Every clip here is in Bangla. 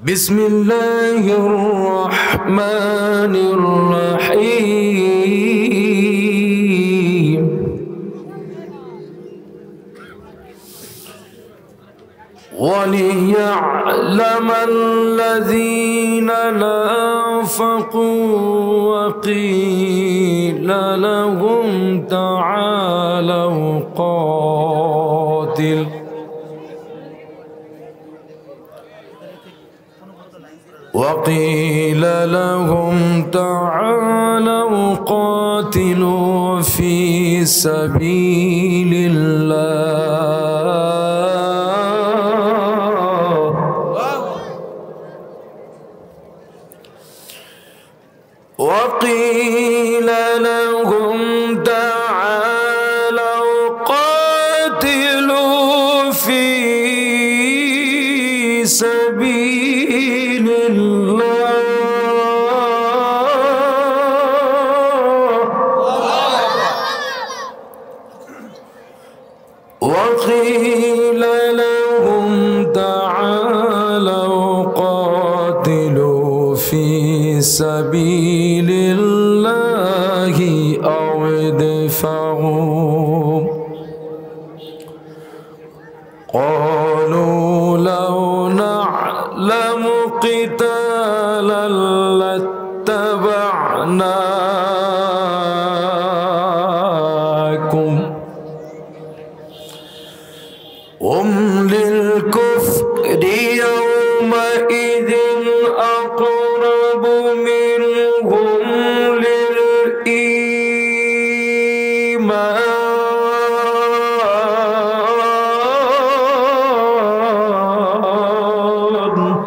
بسم الله الرحمن الرحيم وليعلم الذين نافقوا وقيل لهم تعالوا قاتل وقيل لهم تعالوا قاتلوا في سبيل الله وقيل لهم تعالوا قاتلوا في سبيل وقيل لهم تعالوا قاتلوا في سبيل الله أو ادفعوا قالوا لو نعلم قتالا لاتبعناكم هم للكفر يومئذ أقرب منهم للإيمان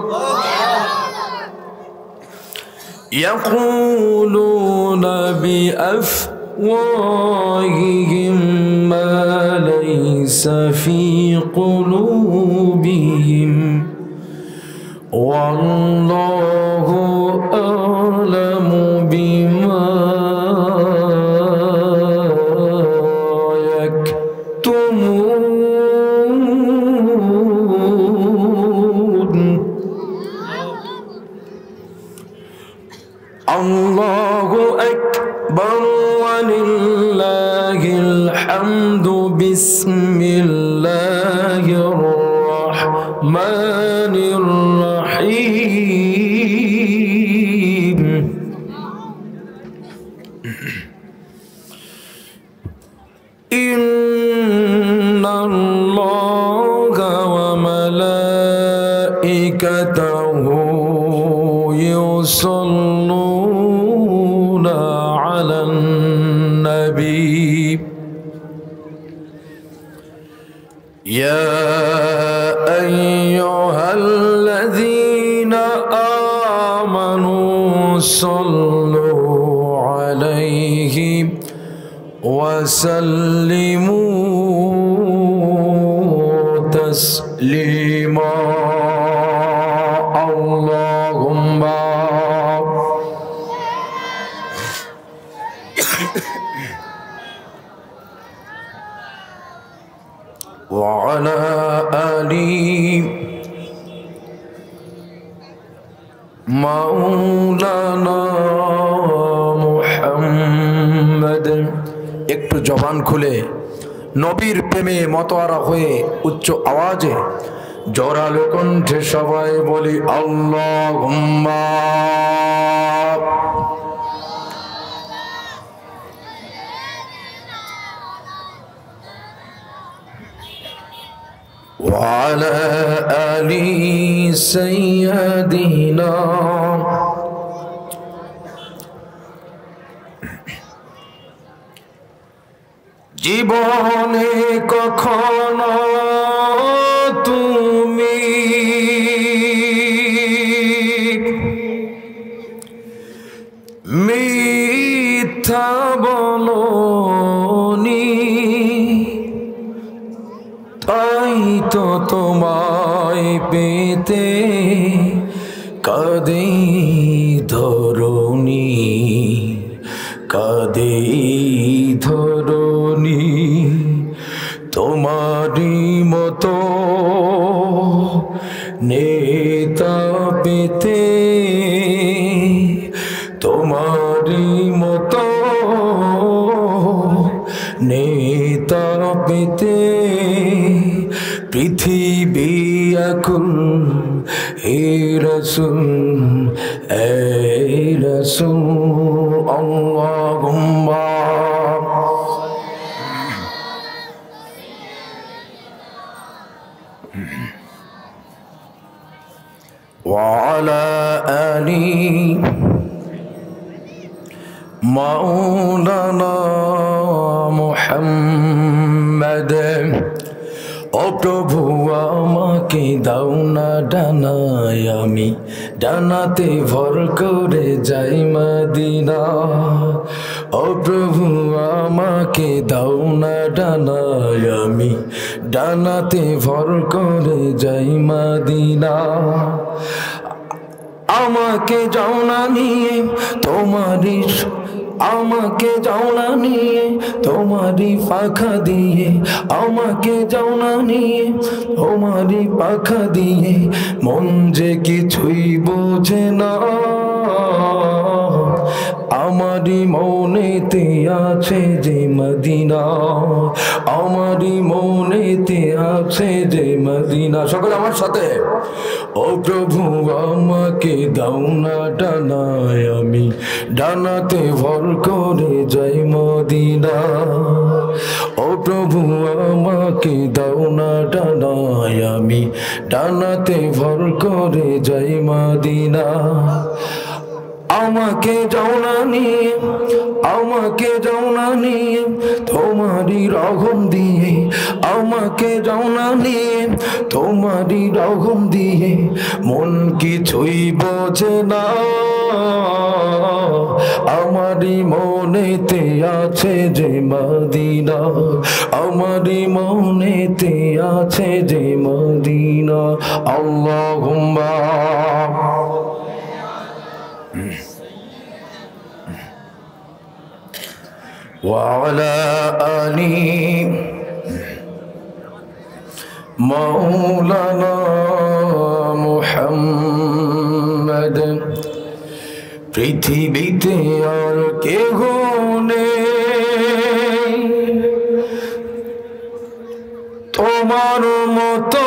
يقولون بأفواههم ما ليس في قلوبهم والله أعلم بما يكتمون الله أكبر ولله الحمد بسم الله الرحمن الرحيم إن الله وملائكته يصلون على النبي يا أيها الذين آمنوا صلوا عليه وسلموا تسليما اللهم وعلى آله مولانا محمد একটু জবান খুলে নবীর প্রেমে মতোয়ারা হয়ে উচ্চ আওয়াজে জোরালো কণ্ঠে সবাই বলি আল্লাহুম্মা وعلى آل سيدنا জীবনে কখনো তুমি মিথ্যা বলোনি তাই তো তোমায় পেতে কাঁদে ধরণী কাঁদে ধরণী তোমারই মতো নেতা পেতে তোমারি মতো নেতা পেতে পৃথিবী আকুল হে রাসূল আল্লাহুম্মা وعلى آل مولانا محمد ও প্রভু আমাকে দাও না ডানায় আমি ডানাতে ভর করে যাই মদিনা ও প্রভু আমাকে দাও না ডানায় আমি ডানাতে ভর করে যাই মদিনা আমাকে যাও না নিয়ে তোমারি আমাকে যাও না নিয়ে তোমারি পাখা দিয়ে আমাকে যাও না নিয়ে তোমারি পাখা দিয়ে মন যে কিছুই বোঝে না আমারি মনেতে আছে যে মদিনা আমারি মনেতে আছে যে মদিনা সকলে আমার সাথে ও প্রভু আমাকে দাও না ডানায় আমি ডানাতে ভর করে যাই মদিনা ও প্রভু আমাকে দাও না ডানায় আমি ডানাতে ভর করে যাই মদিনা আমাকে যাও না নিয়ে আমাকে যাও না নিয়ে তোমারি রহম দিয়ে আমাকে যাও না নিয়ে তোমারি রহম দিয়ে মন কিছুই বোঝে না আমারি মনেতে আছে যে মদিনা আমারি মনেতে আছে যে মদিনা আল্লাহুম্মা وعلى آل مولانا محمد পৃথিবীতে আর কেহ নেই তোমার মতো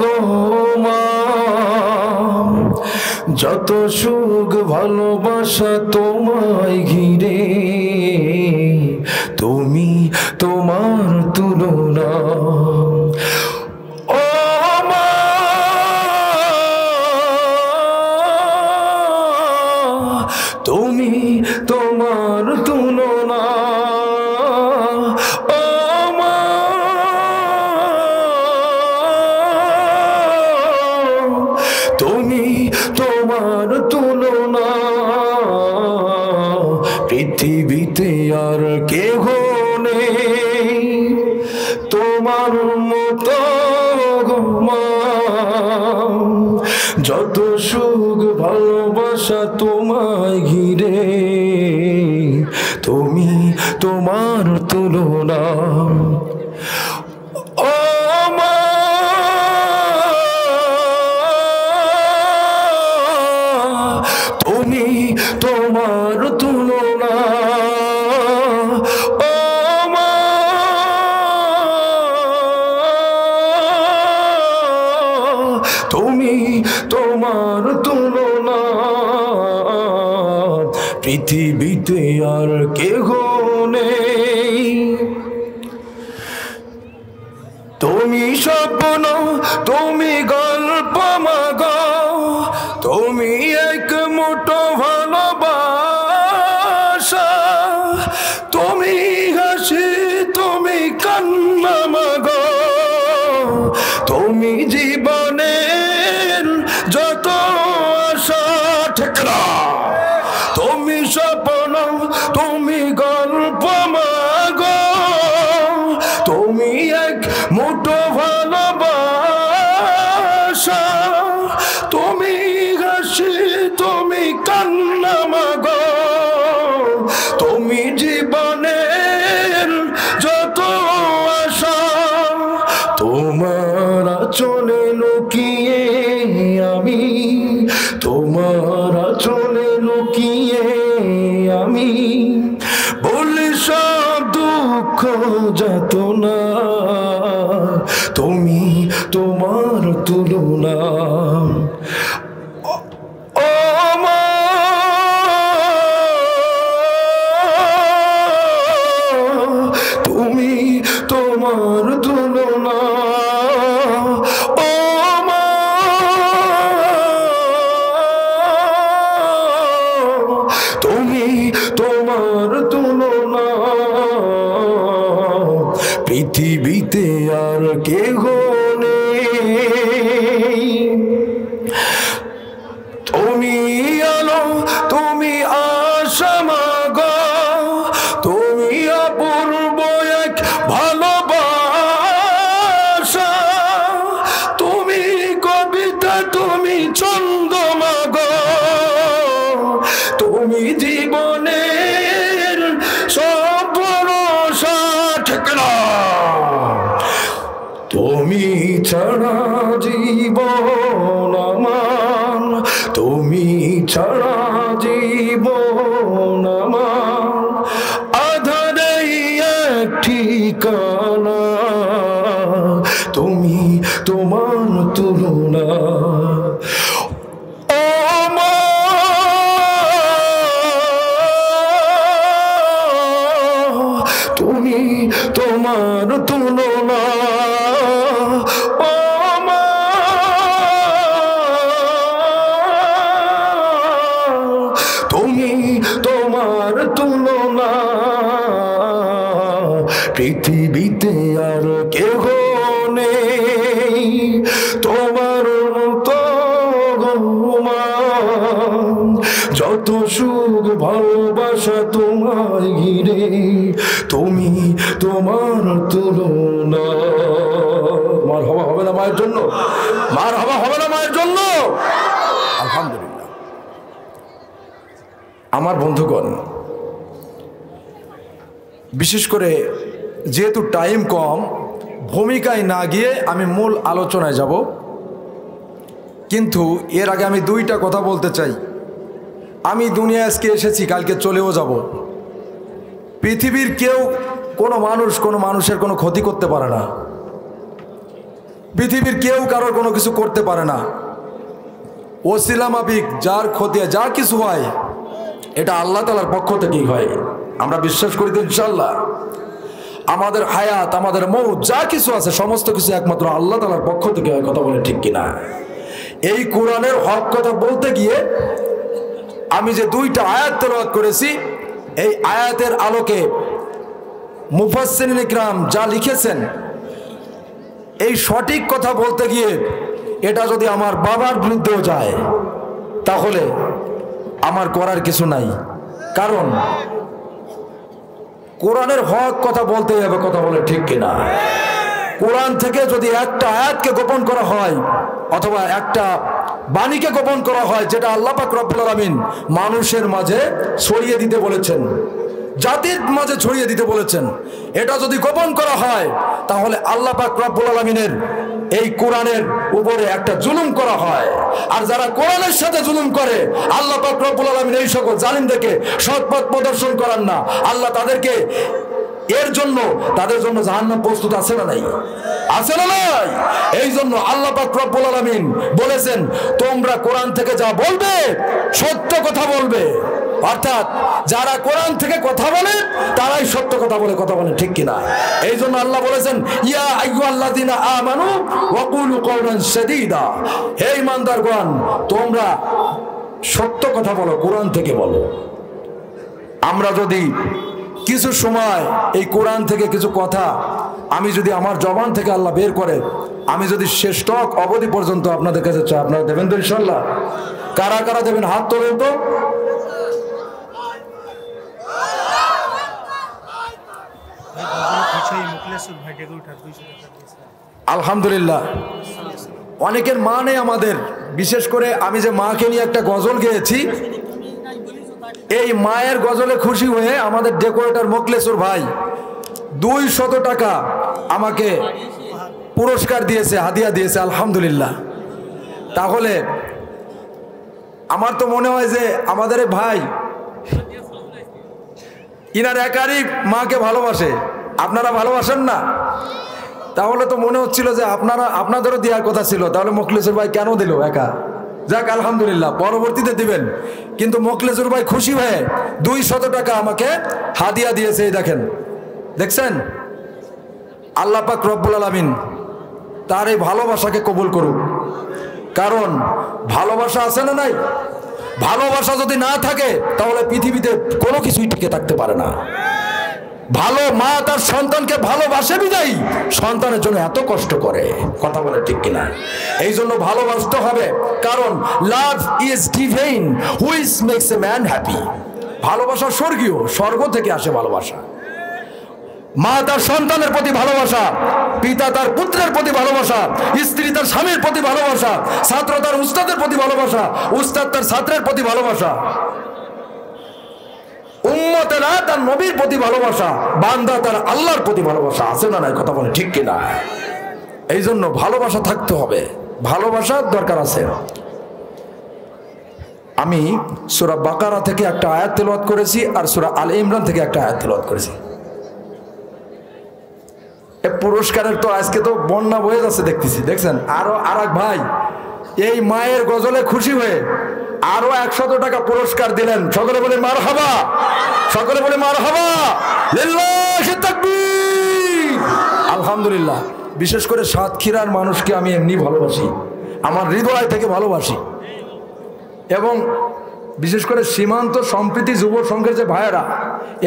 গো মা যত সুখ ভালোবাসা তোমায় ঘিরে তুমি তোমার তুলনা ও মা তুমি তোমার তুলনা ও মা তুমি তোমার তুলনা পৃথিবীতে আর কেহ নেই তোমার মতো গো মা যত সুখ ভালোবাসা তোমায় ঘিরে তুমি তোমার তুলনা ও মা তুমি তোমার তুলনা ও মা তুমি তোমার তুলনা পৃথিবীতে আর কেহ নেই তুমি স্বপ্ন তুমি গল্প মাগাও তুমি এক মুঠো ভালোবাসা তুমি হাসি তুমি কান্না মাগাও তুমি জীবনের যত আশা ঠেকরা তুমি স্বপ্ন তুমি গল্প মাগাও তুমি এক মুঠো ভালোবাসা তুমি হাসি তুমি কান্না মাগাও তুমি জীবনের যত আশা তোমার চলে লুকিয়ে আমি তুমি আলো তুমি আশা মাগো, তুমি অপূর্ব এক ভালোবাসা, তুমি কবিতা তুমি ছন্দ মাগো, তুমি জীবনের সব ভরসা। ঠিক না? তুমি ছাড়া জীবন আমার, তুমি ছাড়া জীবন আমার, আধারেই এক ঠিকানা, তুমি তোমার তুলনা। ও মা, তুমি তোমার তুলনা। তোমার তুলনা পৃথিবীতে আর কেহ নেই তোমার মতো, যত সুখ ভালোবাসা তোমায় ঘিরে, তুমি তোমার তুলনা। মার হবা হবে না মায়ের জন্য? মার হবা হবে না মায়ের জন্য? আলহামদুলিল্লাহ। আমার বন্ধুগণ, বিশেষ করে যেহেতু টাইম কম, ভূমিকায় না গিয়ে আমি মূল আলোচনায় যাব। কিন্তু এর আগে আমি দুইটা কথা বলতে চাই। আমি দুনিয়া আজকে এসেছি, কালকে চলেও যাব। পৃথিবীর কেউ কোনো মানুষের কোনো ক্ষতি করতে পারে না। পৃথিবীর কেউ কারোর কোনো কিছু করতে পারে না। ওসিলা মাফিক যার ক্ষতি যা কিছু হয় এটা আল্লাহ তাআলার পক্ষ থেকেই হয়। আমরা বিশ্বাস করি তো ইনশাআল্লাহ। আমাদের হায়াত, আমাদের মৌত যা কিছু আছে সমস্ত কিছু একমাত্র আল্লাহ তাআলার পক্ষ থেকে হয়। কথা বলে ঠিক কিনা? এই কোরআনের হক কথা বলতে গিয়ে আমি যে দুইটা আয়াত তেলাওয়াত করেছি, এই আয়াতের আলোকে মুফাসসিরিন ইকরাম যা লিখেছেন, এই সঠিক কথা বলতে গিয়ে এটা যদি আমার বাবার বিরুদ্ধেও যায় তাহলে আমার করার কিছু নাই। কারণ কোরআনের হক কথা বলতেই হবে। কথা বলে ঠিক কিনা? কোরআন থেকে যদি একটা আয়াতকে গোপন করা হয় অথবা একটা বাণীকে গোপন করা হয়, যেটা আল্লাহ পাক রব্বুল আলামিন মানুষের মাঝে ছড়িয়ে দিতে বলেছেন, জাতির মাঝে ছড়িয়ে দিতে বলেছেন, এটা যদি গোপন করা হয় তাহলে আল্লাহ পাক রব্বুল আলামিনের এই কোরআনের উপরে একটা জুলুম করা হয়। আর যারা কোরআনের সাথে জুলুম করে আল্লাহ পাক রব্বুল আলামিন এই সকল জালিমদেরকে সৎপথ প্রদর্শন করান না। আল্লাহ তাদেরকে এর জন্য তাদের জন্য জাহান্নাম প্রস্তুত আছে না নাই? আছে না নাই? এই জন্য আল্লাহ পাক রব্বুল আলামিন বলেছেন, তোমরা কোরআন থেকে যা বলবে সত্য কথা বলবে। অর্থাৎ যারা কোরআন থেকে কথা বলে তারাই সত্য কথা বলে। কথা বলে ঠিক কিনা? এই জন্য আল্লাহ বলেছেন, ইয়া আইয়ুহাল্লাযীনা আমানু ওয়া কুলু কাওলান সাদীদা, হে ঈমানদারগণ তোমরা সত্য কথা বলো, কোরআন থেকে বলো। আমরা যদি কিছু সময় এই কোরআন থেকে কিছু কথা আমি যদি আমার জবান থেকে আল্লাহ বের করে, আমি যদি শেষ তক অবধি পর্যন্ত আপনাদের কাছে চাই, আপনারা দেবেন তো ইনশাআল্লাহ? কারা কারা দেবেন হাত তোলেন তো। আলহামদুলিল্লাহ। অনেকের মা নেই আমাদের, বিশেষ করে আমি যে মাকে নিয়ে একটা গজল গেয়েছি, এই মায়ের গজলে খুশি হয়ে আমাদের ডেকোরেটর মোকলেসুর ভাই 200 টাকা আমাকে পুরস্কার দিয়েছে, হাদিয়া দিয়েছে। আলহামদুলিল্লাহ। তাহলে আমার তো মনে হয় যে আমাদের ভাই ইনার একারই মাকে ভালোবাসে, আপনারা ভালোবাসেন না? তাহলে তো মনে হচ্ছিল যে আপনাদেরও দেওয়ার কথা ছিল, তাহলে মোখলেসুর ভাই কেন দিল একা? যাক আলহামদুলিল্লাহ, পরবর্তীতে দিবেন। কিন্তু মোখলেসুর ভাই খুশি হয়ে 200 টাকা আমাকে হাদিয়া দিয়েছে। এই দেখেন, দেখছেন? আল্লাহ পাক রব্বুল আলামিন তার এই ভালোবাসাকে কবুল করুক। কারণ ভালোবাসা আছে না নাই? ভালোবাসা যদি না থাকে তাহলে পৃথিবীতে কোনো কিছুই টিকে থাকতে পারে না। ভালো মা তার সন্তানকে ভালোবাসে বিদায় সন্তানের জন্য এত কষ্ট করে, কথা বলে ঠিক কিনা? এই জন্য ভালোবাসতে হবে, কারণ love is divine which makes a man happy. ভালোবাসা স্বর্গীয়, স্বর্গ থেকে আসে ভালোবাসা। মা তার সন্তানের প্রতি ভালোবাসা, পিতা তার পুত্রের প্রতি ভালোবাসা, স্ত্রী তার স্বামীর প্রতি ভালোবাসা, ছাত্র তার উস্তাদের প্রতি ভালোবাসা, উস্তাদ তার ছাত্রের প্রতি ভালোবাসা, উম্মতেরা তার নবীর প্রতি ভালোবাসা, বান্দা তার আল্লাহর প্রতি ভালোবাসা। আছে না নাই? কথা বলে ঠিক কিনা? এই জন্য ভালোবাসা থাকতে হবে, ভালোবাসার দরকার আছে। আমি সূরা বাকারা থেকে একটা আয়াত তেলাওয়াত করেছি আর সূরা আল ইমরান থেকে একটা আয়াত তেলাওয়াত করেছি। পুরস্কারের তো আজকে তো বন্যা বয়ে যাচ্ছে দেখতেছি, দেখছেন? আরো আর এক ভাই এই মায়ের গজলে খুশি হয়ে আরো 100 টাকা পুরস্কার দিলেন। সকলে বলে মারহাবা, সকলে বলে মারহাবা, লিল্লাহি তাকবীর, আলহামদুলিল্লাহ। বিশেষ করে সাতক্ষীরার মানুষকে আমি এমনি ভালোবাসি, আমার হৃদয় থেকে ভালোবাসি। এবং বিশেষ করে সীমান্ত সম্প্রীতি যুব সংঘের যে ভাইয়েরা,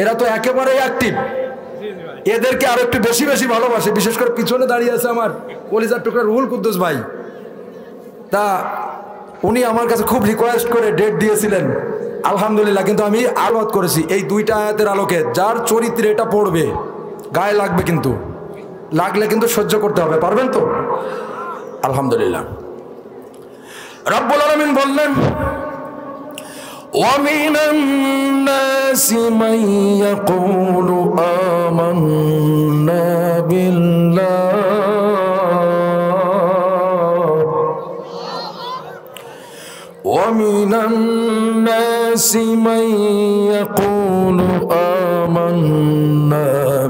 এরা তো একেবারেই অ্যাক্টিভ, এদেরকে আরো একটু বেশি বেশি ভালোবাসে। বিশেষ করে পিছনে দাঁড়িয়ে আছে আমার কলিজার টুকরা রুহুল কুদ্দুস ভাই, তা উনি আমার কাছে খুব রিকোয়েস্ট করে ডেট দিয়েছিলেন, আলহামদুলিল্লাহ। কিন্তু আমি আলোচনা করেছি এই দুইটা আয়াতের আলোকে, যার চরিত্রে এটা পড়বে গায়ে লাগবে, কিন্তু লাগলে কিন্তু সহ্য করতে হবে, পারবেন তো? আলহামদুলিল্লাহ। রব্বুল আলামিন বললেন, وَمِنَ النَّاسِ مَن يَقُولُ آمَنَّا بِاللَّهِ وَمِنَ النَّاسِ مَن يَقُولُ آمَنَّا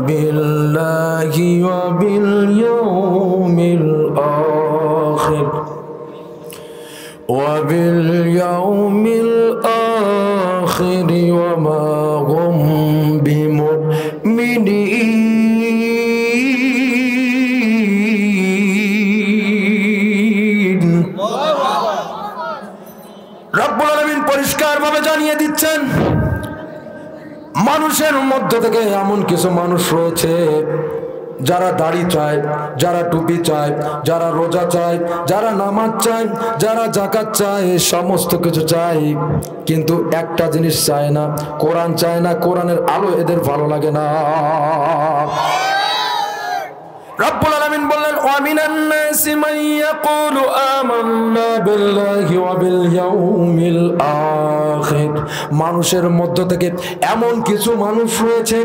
بِاللَّهِ وَبِالْيَوْمِ الْآخِرِ وَبِالْيَوْمِ الْآخِرِ وَمَا هُمْ بِمُؤْمِنِينَ। রব্বুল আলামিন পরিষ্কারভাবে জানিয়ে দিচ্ছেন, মানুষের মধ্য থেকে এমন কিছু মানুষ রয়েছে যারা দাড়ি চায়, যারা টুপি চায়, যারা রোজা চায়, যারা নামাজ চায়, যারা যাকাত চায়, সমস্ত কিছু চায়, কিন্তু একটা জিনিস চায় না, কোরআন চায় না, কোরআনের আলো এদের ভালো লাগে না। রব্বুল আলামিন বললেন, ওয়ামিনান নাসি মান ইয়াকুলু আমান্না বিল্লাহি ওয়া বিল ইয়াউমিল আখির। মানুষের মধ্য থেকে এমন কিছু মানুষ রয়েছে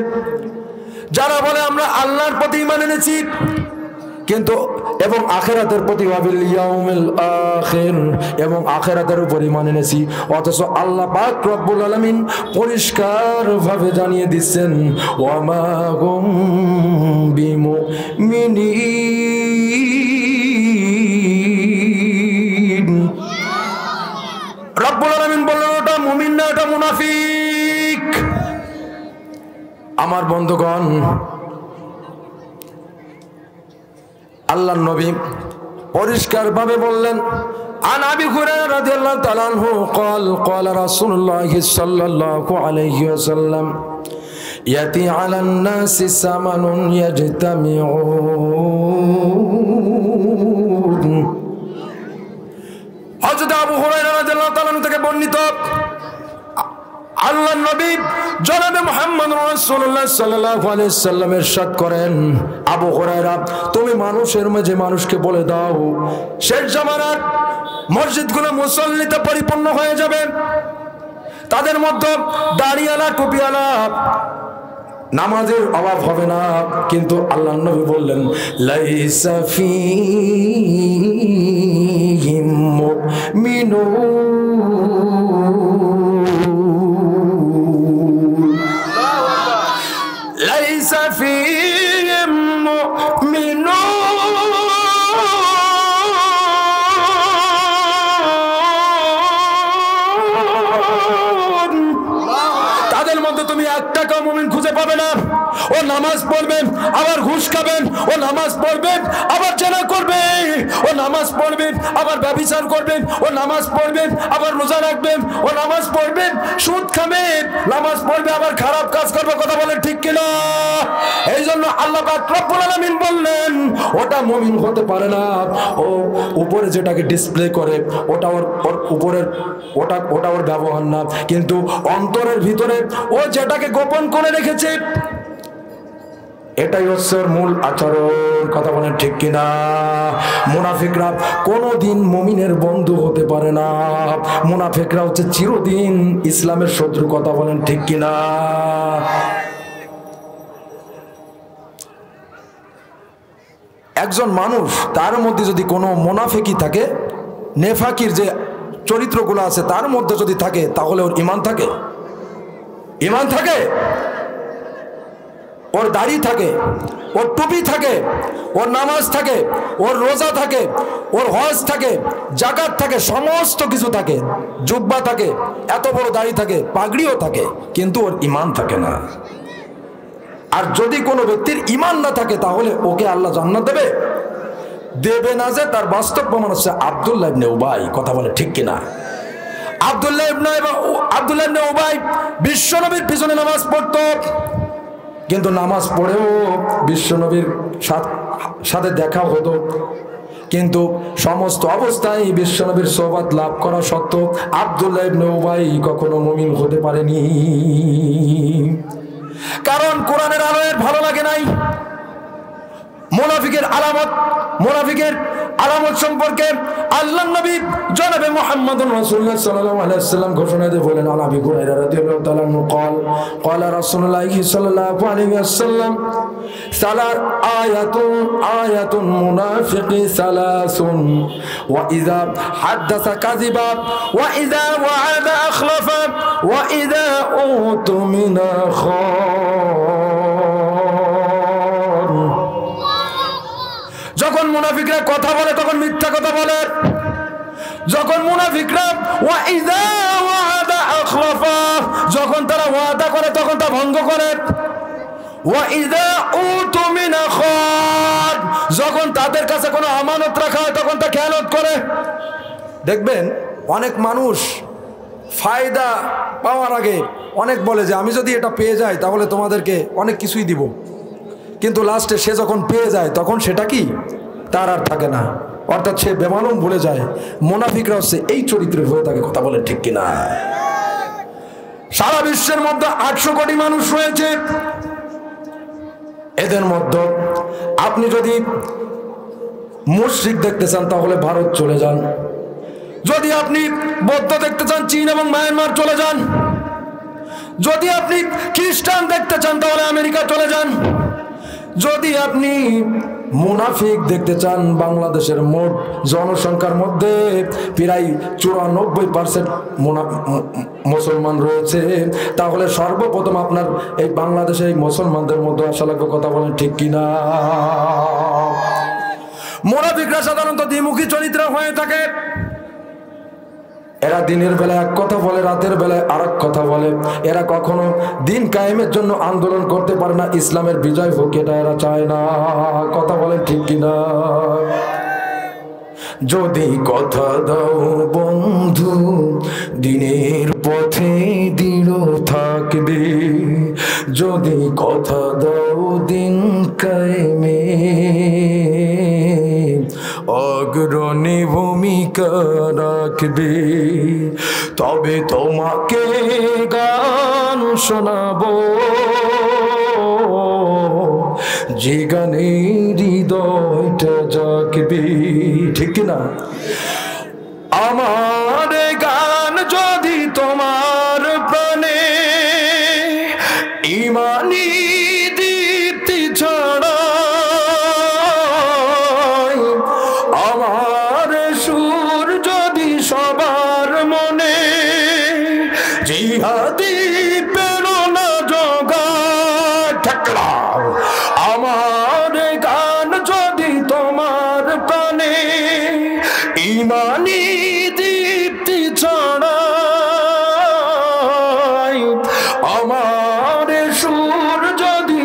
যারা বলে আমরা আল্লাহর প্রতি ঈমান এনেছি, কিন্তু এবং আখিরাতের প্রতি ওয়াবিল ইয়াউমিল আখির, এবং আখিরাতের উপর ঈমান এনেছি, অথচ আল্লাহ পাক রব্বুল আলামিন পরিষ্কারভাবে জানিয়ে দিচ্ছেন, ওয়ামা হুম বিমুমিনিন। রব্বুল আলামিন বললেন ওটা মুমিন না, ওটা মুনাফিক। আমার বন্ধুগণ, আল্লাহর নবী পরিষ্কারভাবে বললেন, আন আবি হুরায়রা রাদিয়াল্লাহু তাআলা আনহু قال قال رسول الله صلى الله عليه وسلم يأتي على الناس زمن يجتمعون। হযরত আবু হুরায়রা রাদিয়াল্লাহু তাআলা থেকে বর্ণিত, আল্লাহর নবী জনাবে মুহাম্মদ রাসূলুল্লাহ সাল্লাল্লাহু আলাইহি ওয়াসাল্লাম ইরশাদ করেন, আবু হুরায়রা তুমি মানুষের মাঝে মানুষকে বলে দাও, শেষ জামানার মসজিদগুলো মুসল্লিতে পরিপূর্ণ হয়ে যাবে, তাদের মধ্যে দাড়িওয়ালা টুপিওয়ালা নামাজের অভাব হবে না। কিন্তু আল্লাহর নবী বললেন, লাইসা ফীহিম মুমিনুন, লাইসা ফীহিম মুমিনুন, তাদের মধ্যে তুমি একটা মুমিন খুঁজে পাবে না ও নামাজ পড়বেন আবার ঘুষ খাবেন, ও নামাজ পড়বেন আবার জেনা করবেন, ও নামাজ পড়বেন আবার ব্যভিচার করবেন, ও নামাজ পড়বেন আবার রোজা রাখবেন, ও নামাজ পড়বেন সুদ খাবেন, নামাজ পড়বে আবার খারাপ কাজ করবে। কথা বলেন ঠিক কিনা? এই জন্য আল্লাহ পাক রব্বুল আলামিন বললেন ওটা মুমিন হতে পারে না। ও উপরে যেটাকে ডিসপ্লে করে ওটা ওর উপরের ওটা ওর ব্যবহার না, কিন্তু অন্তরের ভিতরে ও যেটাকে গোপন করে রেখেছে এটাই হচ্ছে ওর মূল আচরণ। কথা বলেন ঠিক কিনা? মুনাফিকরা কোনোদিন মুমিনের বন্ধু হতে পারে না, মুনাফিকরা হচ্ছে চিরদিন ইসলামের শত্রু। কথা বলেন ঠিক কিনা? একজন মানুষ তার মধ্যে যদি কোনো মুনাফিকি থাকে, নেফাকির যে চরিত্রগুলো আছে তার মধ্যে যদি থাকে, তাহলে ওর ঈমান থাকে? ঈমান থাকে? ওর দাড়ি থাকে, ওর টুপি থাকে, ওর নামাজ থাকে, ওর রোজা থাকে, ওর হজ থাকে, যাকাত থাকে, সমস্ত কিছু থাকে, জুব্বা থাকে, এত বড় দাড়ি থাকে, পাগড়িও থাকে, কিন্তু ওর ঈমান থাকে না। আর যদি কোনো ব্যক্তির ঈমান না থাকে তাহলে ওকে আল্লাহ জান্নাত দেবে? দেবে না। যে তার বাস্তব প্রমাণ হচ্ছে আব্দুল্লাহ ইবনে উবাই। কথা বলে ঠিক কিনা? আব্দুল্লাহ ইবনে উবাই বিশ্বনবীর পিছনে নামাজ পড়তো, কিন্তু নামাজ পড়েও বিশ্বনবীর সাথে দেখা হতো, কিন্তু সমস্ত অবস্থায় বিশ্বনবীর সোহবত লাভ করা সত্ত্বেও আব্দুল্লাহ ইবনে উবাই কখনো মুমিন হতে পারেনি। কারণ কোরআনের আলোয় ভালো লাগে নাই। মুনাফিকের আলামত সম্পর্কে আল্লাহর নবী জনাবে মুহাম্মদুর রাসূলুল্লাহ সাল্লাল্লাহু আলাইহি ওয়াসাল্লাম ঘোষণা দিয়ে বলেন, আবু হুরায়রা রাদিয়াল্লাহু তাআলা আনহু ক্বালা রাসূলুল্লাহ সাল্লাল্লাহু আলাইহি ওয়াসাল্লাম আয়াতুন মুনাফিকি সালাসুন ওয়া ইযা হাদাসা কাযিবা ওয়া ইযা ওয়া'আদা আখলাফা ওয়া ইযা উতুমিনা খান। যখন মুনাফিকরা কথা বলে তখন মিথ্যা কথা বলে, যখন মুনাফিকরা ওয়াইদা ওয়াদা আখলাফা, যখন তারা ওয়াদা করে তখন তা ভঙ্গ করে, ওয়াইদা উতুমিনা খান, যখন তাদের কাছে কোনো আমানত রাখা হয় তখন তা খেয়ানত করে। দেখবেন অনেক মানুষ ফায়দা পাওয়ার আগে অনেক বলে যে আমি যদি এটা পেয়ে যাই তাহলে তোমাদেরকে অনেক কিছুই দিব, কিন্তু লাস্টে সে যখন পেয়ে যায় তখন সেটা কি তার আর থাকে না, অর্থাৎ সে বেমালুম ভুলে যায়। মুনাফিকরা হচ্ছে এই চরিত্রের হয়ে থাকে। কথা বলে ঠিক কিনা? সারা বিশ্বের মধ্যে 800 কোটি মানুষ রয়েছে, এদের মধ্যে আপনি যদি মুশরিক দেখতে চান তাহলে ভারত চলে যান, যদি আপনি বৌদ্ধ দেখতে চান চীন এবং মায়ানমার চলে যান, যদি আপনি খ্রিস্টান দেখতে চান তাহলে আমেরিকা চলে যান, যদি আপনি মুনাফিক দেখতে চান বাংলাদেশের মোট জনসংখ্যার মধ্যে প্রায় 94% মুসলমান রয়েছে, তাহলে সর্বপ্রথম আপনার এই বাংলাদেশের এই মুসলমানদের মধ্যে আসা লাগবে। কথা বলেন ঠিক কিনা? মুনাফিকরা সাধারণত দ্বিমুখী চরিত্র হয়ে থাকে। এরা দিনের বেলা এক কথা বলে, রাতের বেলায় আর এক কথা বলে। এরা কখনো দিন কায়েমের জন্য আন্দোলন করতে পারে না, ইসলামের বিজয় হোক এটা এরা চায় না। কথা বলে ঠিক কিনা? যদি কথা দাও বন্ধু দিনের পথে দৃঢ় থাকবে, যদি কথা দাও দিন কায়েমে অগ্রণী ভূমিকা রাখবে, তবে তোমাকে গান শোনাবো যে গানে হৃদয়টা জাগবে। ঠিক না? আমার গান যদি তোমার প্রাণে ইমানি দীপ্তি ছড়া, আমার সুর যদি সবার মনে জিহাদি প্রেরণা জোগায়, আমার গান যদি তোমার প্রাণে ইমানি দীপ্তি ছড়ায়, আমার সুর যদি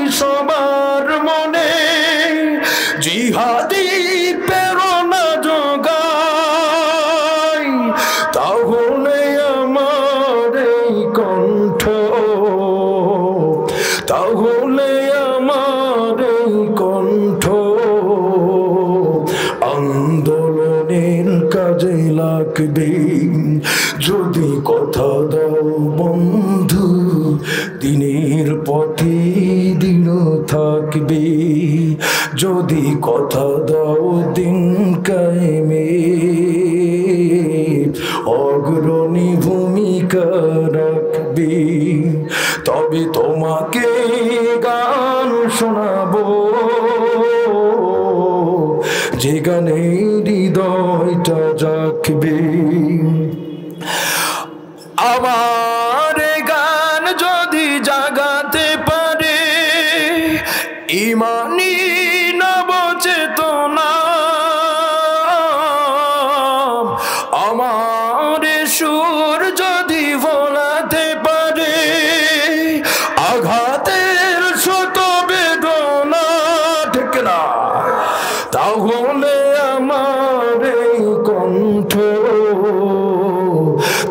থাকবে, যদি কথা দাও বন্ধু দিনের পথে দৃঢ় থাকবে, যদি কথা দাও দিন কায়েমে অগ্রণী ভূমিকা রাখবে, তবে তোমাকে গান শোনাবো যে গানে হৃদয়টা জাগবে। আমার গান যদি জাগাতে পারে ইমানি নবচেতনা, আমার সুর যদি ভোলাতে পারে আঘাতের শত বেদনা, ঠিক না? তাহলে আমার এই কণ্ঠ,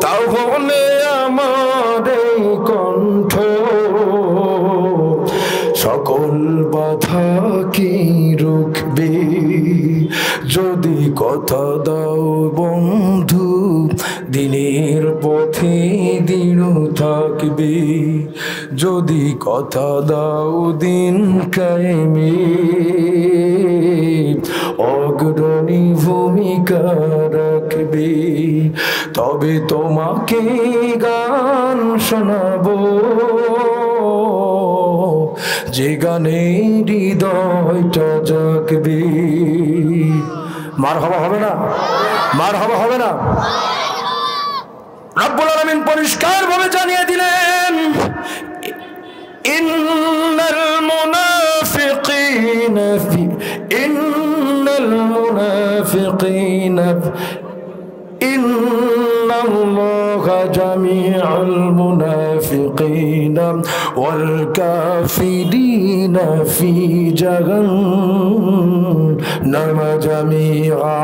তাহলে আমার এই কণ্ঠ সকল বাধা কি রুখবে, যদি কথা দাও বন্ধু দিনের পথে দৃঢ় থাকবে, যদি কথা দাও দিন কায়েমে অগ্রণী ভূমিকা রাখবে, তবে তোমাকে গান শোনাবো যে গানে হৃদয়টা জাগবে। মারহাবা হবে না? মারহাবা হবে না? রব্বুল আলামিন পরিষ্কার ভাবে জানিয়ে দিলেন, ইন্নাল মুনাফিকিনা ফি ইন্নাল মুনাফিকিনা ইন্নাল্লাহা জামিউল মুনাফিকিনা ওয়াল কাফিরিনা ফি জাহান্নাম জামিআ।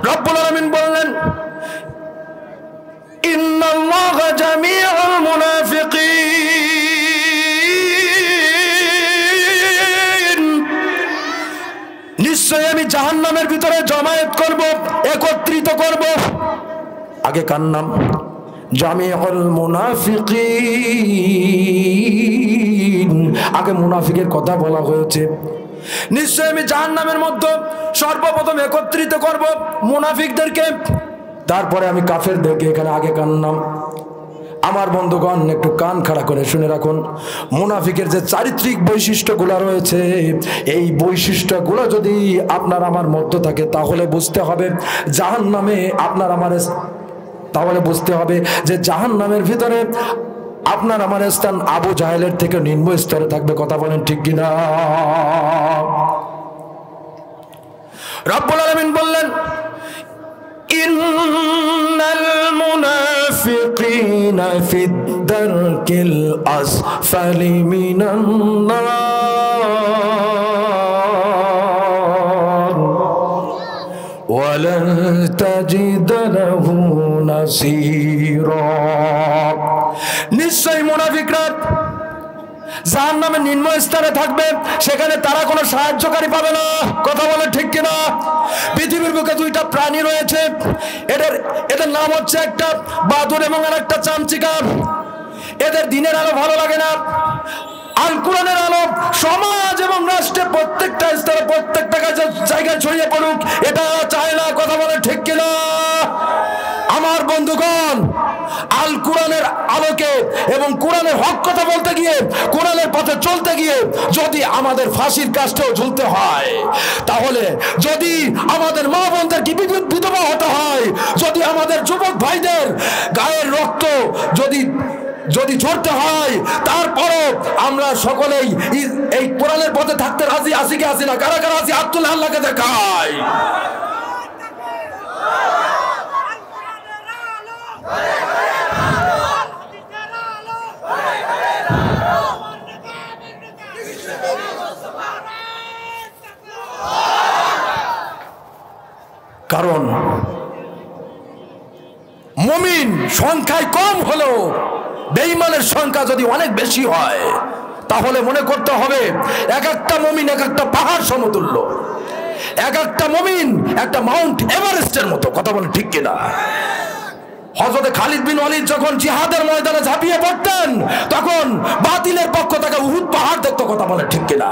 রব্বুল আলামিন বললেন, ইন্নাল্লাহা জামিউল মুনাফিকিন, নিশ্চয় আমি জাহান্নামের ভিতরে জমায়েত করব, একত্রিত করব। আগে কার নাম? জামিউল মুনাফিকিন, আগে মুনাফিকের কথা বলা হয়েছে। নিশ্চয় আমি জাহান্নামের মধ্যে সর্বপ্রথম একত্রিত করব মুনাফিকদেরকে, তারপরে আমি কাফেরদেরকে। এখানে আগে কার নাম? আমার বন্ধুগণ একটু কান খাড়া করে শুনে রাখুন, মুনাফিকের যে চারিত্রিক বৈশিষ্ট্যগুলো রয়েছে, এই বৈশিষ্ট্যগুলো যদি আপনার আমার মধ্যে থাকে তাহলে বুঝতে হবে জাহান্নামে আপনার আমার, তাহলে বুঝতে হবে যে জাহান্নামের ভিতরে আপনার আমার স্থান আবু জাহেলের থেকে নিম্ন স্তরে থাকবে। কথা বলেন ঠিক কিনা? রব্বুল আলামিন বললেন, ইন্নাল মুনাফিকিনা ফিদ দারকিল আসফালি মিনান নার ওয়ালান তাজিদ লাহু নাসীরা। নিশ্চয় মুনাফিকরা জাহান্নামের নিম্ন স্তরে থাকবে, সেখানে তারা কোনো সাহায্যকারী পাবে না। কথা বলে ঠিক কিনা? পৃথিবীর বুকে দুইটা প্রাণী রয়েছে, এদের নাম হচ্ছে একটা বাদুর এবং আরেকটা চামচিকা। এদের দিনের আলো ভালো লাগে না, আল কোরআনের আলো সমাজ এবং রাষ্ট্রে প্রত্যেকটা স্তরে প্রত্যেকটা জায়গায় ছড়িয়ে পড়ুক, এটা চায় না। কথা বলে ঠিক কিনা? আমার বন্ধুগণ, আল কোরআনের আলোকে এবং কোরআনের হক কথা বলতে গিয়ে, কোরআনের পথে চলতে গিয়ে যদি আমাদের ফাঁসির কাষ্ঠেও ঝুলতে হয়, তাহলে যদি আমাদের মা বোনদের কি বিধবা হতে হয়, যদি আমাদের যুবক ভাইদের গায়ের রক্ত যদি ঝরতে হয়, তারপরও আমরা সকলেই এই কোরআনের পথে থাকতে রাজি আছি কি আছি না? কারা কারা আছি? হাত তুলে আল্লাহকে দেখায়। কারণ মুমিন সংখ্যায় কম হলেও বেঈমানের সংখ্যা যদি অনেক বেশি হয়, তাহলে মনে করতে হবে এক একটা মুমিন এক একটা পাহাড় সমতুল্য। এক একটা মুমিন একটা মাউন্ট এভারেস্টের মতো, কথা বলে ঠিক কিনা? হযরত খালিদ বিন ওয়ালিদ যখন জিহাদের ময়দানে ঝাঁপিয়ে পড়তেন তখন বাতিলের পক্ষ থেকে উহুদ পাহাড় দেখতো, কথা বলে ঠিক কিনা?